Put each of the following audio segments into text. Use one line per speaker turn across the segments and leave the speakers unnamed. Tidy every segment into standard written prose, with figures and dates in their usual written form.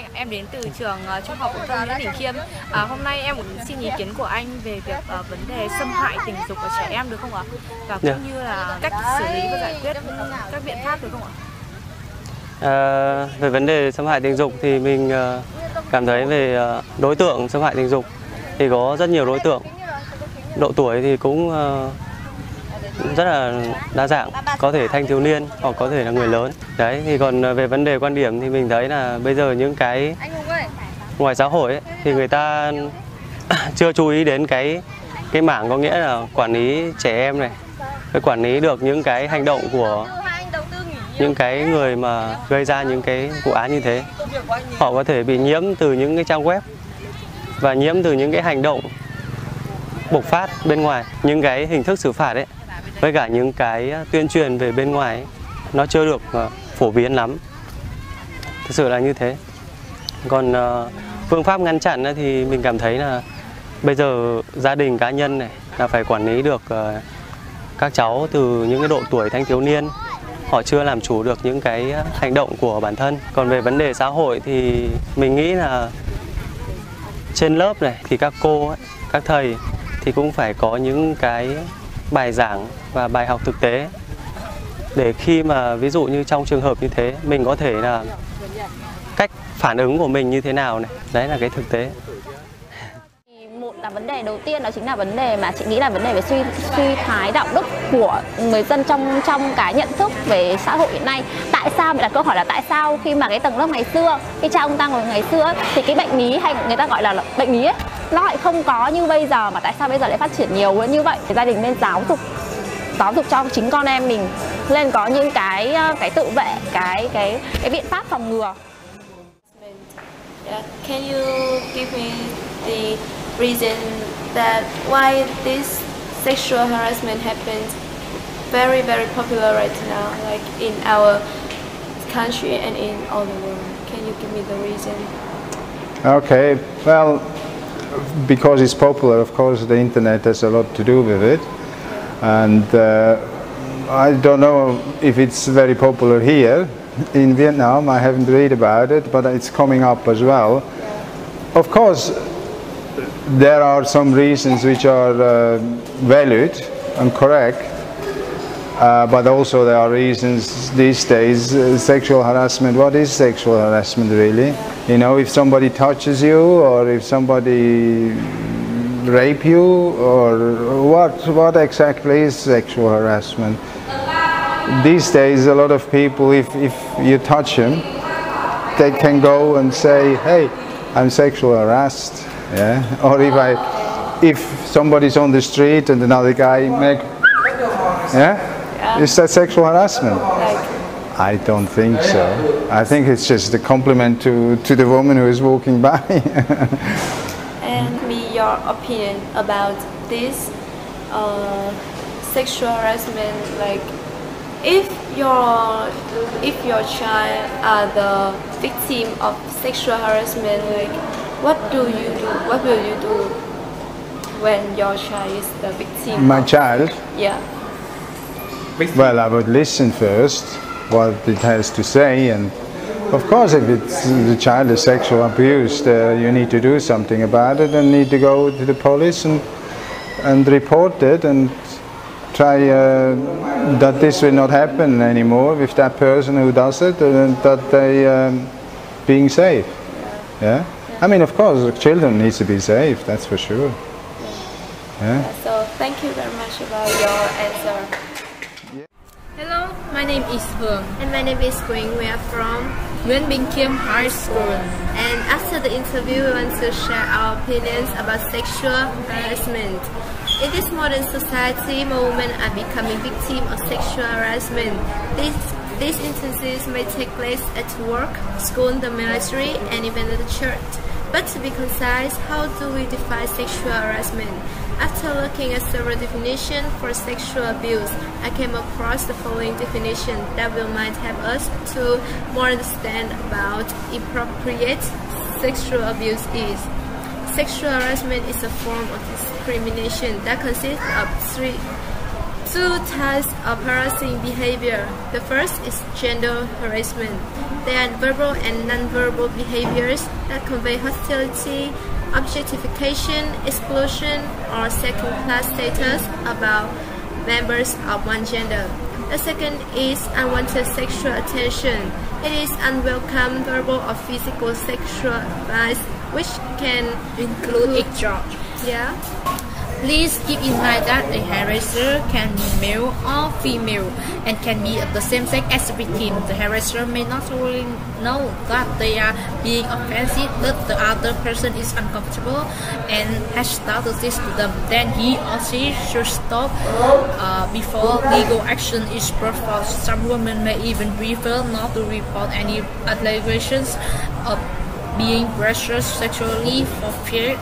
anh, em đến từ trường trung học phổ thông Nguyễn Khiêm. Hôm nay em muốn xin ý kiến của anh về việc vấn đề xâm hại tình dục ở trẻ em được không ạ? Và cũng như là cách xử lý và giải quyết các biện pháp được không ạ?
Về vấn đề xâm hại tình dục thì mình cảm thấy về đối tượng xâm hại tình dục thì có rất nhiều đối tượng. Độ tuổi thì cũng rất là đa dạng, có thể thanh thiếu niên hoặc có thể là người lớn. Đấy, thì còn về vấn đề quan điểm thì mình thấy là bây giờ những cái ngoài xã hội ấy, thì người ta chưa chú ý đến cái mảng có nghĩa là quản lý trẻ em này, phải quản lý được những cái hành động của những cái người mà gây ra những cái vụ án như thế. Họ có thể bị nhiễm từ những cái trang web và nhiễm từ những cái hành động bộc phát bên ngoài, những cái hình thức xử phạt ấy, với cả những cái tuyên truyền về bên ngoài ấy, nó chưa được phổ biến lắm. Thực sự là như thế. Còn phương pháp ngăn chặn ấy, thì mình cảm thấy là bây giờ gia đình cá nhân này là phải quản lý được các cháu từ những cái độ tuổi thanh thiếu niên. Họ chưa làm chủ được những cái hành động của bản thân. Còn về vấn đề xã hội thì mình nghĩ là trên lớp này thì các cô ấy, các thầy thì cũng phải có những cái bài giảng và bài học thực tế để khi mà ví dụ như trong trường hợp như thế mình có thể là cách phản ứng của mình như thế nào này, đấy là cái thực tế.
Một là vấn đề đầu tiên đó chính là vấn đề mà chị nghĩ là vấn đề về suy thoái đạo đức của người dân trong cái nhận thức về xã hội hiện nay. Tại sao mình đặt câu hỏi là tại sao khi mà cái tầng lớp ngày xưa, cái cha ông ta ngồi ngày xưa ấy, thì cái bệnh lý hay người ta gọi là bệnh lý ấy, nó lại không có như bây giờ, mà tại sao bây giờ lại phát triển nhiều như vậy? Thì gia đình nên giáo dục cho chính con em mình nên có những cái tự vệ, cái biện pháp phòng ngừa.
Can you give me the reason that why this sexual harassment happens very popular right now, like in our country and in all the world? Can you give me the reason?
Okay, well, because it's popular, of course, the internet has a lot to do with it, and I don't know if it's very popular here in Vietnam. I haven't read about it, but it's coming up as well. Of course, there are some reasons which are valid and correct, but also there are reasons these days, sexual harassment. What is sexual harassment really? You know, if somebody touches you, or if somebody rape you, or what exactly is sexual harassment? These days a lot of people, if you touch them, they can go and say, hey, I'm sexually harassed. Yeah? Or if somebody's on the street and another guy is that sexual harassment? I don't think so. I think it's just a compliment to the woman who is walking by.
And your opinion about this sexual harassment, like if your child are the victim of sexual harassment, like what do you do? What will you do when your child is the victim?
My child?
Yeah.
Well, I would listen first what it has to say, and of course if the child is sexually abused, you need to do something about it and need to go to the police and report it and try that this will not happen anymore with that person who does it, and that they being safe. Yeah? I mean, of course, children need to be safe, that's for sure. Yeah?
So, thank you very much about your answer.
Hello, my name is MIច្ច
And my name is Quảng. We are from
Nguyễn Khiêm High School.
And after the interview, we want to share our opinions about sexual harassment. In this modern society, more women are becoming victims of sexual harassment. These instances may take place at work, school, the military, and even at the church. But to be concise, how do we define sexual harassment? After looking at several definitions for sexual abuse, I came across the following definition that will might help us to more understand about inappropriate sexual abuse is. Sexual harassment is a form of discrimination that consists of Two types of harassing behavior. The first is gender harassment. They are verbal and non-verbal behaviors that convey hostility, objectification, exclusion, or second-class status about members of one gender. The second is unwanted sexual attention. It is unwelcome verbal or physical sexual advice, which can include exchange. Yeah.
Please keep in mind that a harasser can be male or female and can be of the same sex as the victim. The harasser may not really know that they are being offensive, but the other person is uncomfortable and has started this to them. Then he or she should stop before legal action is brought forth. Some women may even prefer not to report any allegations of being pressured sexually for fear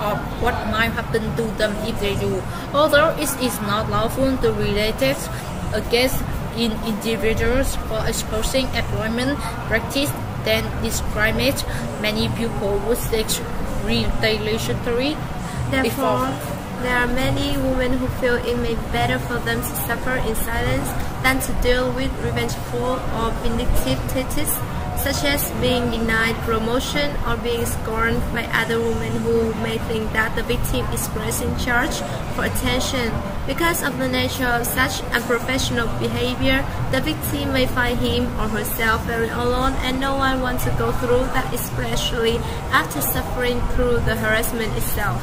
of what might happen to them if they do. Although it is not lawful to retaliate against individuals for exposing employment practice that discriminate, many people would take retaliatory
Therefore, there are many women who feel it may be better for them to suffer in silence than to deal with revengeful or vindictive tactics, such as being denied promotion or being scorned by other women who may think that the victim is pressing charge for attention. Because of the nature of such unprofessional behavior, the victim may find him or herself very alone, and no one wants to go through that, especially after suffering through the harassment itself.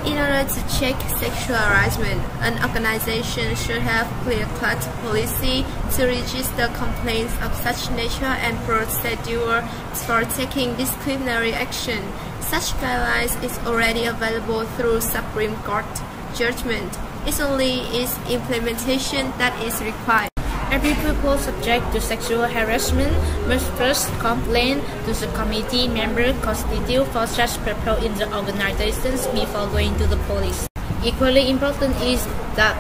In order to check sexual harassment, an organization should have clear-cut policy to register complaints of such nature and procedure for taking disciplinary action. Such guidelines is already available through Supreme Court judgment. It's only its implementation that is required.
Every pupil subject to sexual harassment must first complain to the committee member constituted for such purpose in the organizations before going to the police. Equally important is that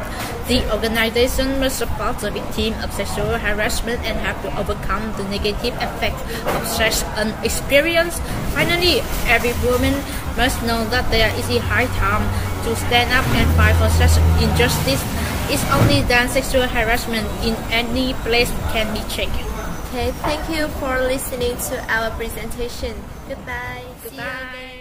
the organization must support the victim of sexual harassment and have to overcome the negative effects of such an experience. Finally, every woman must know that there is a high time to stand up and fight for such injustice. It's only then sexual harassment in any place can be checked.
Okay, thank you for listening to our presentation. Goodbye. See you again.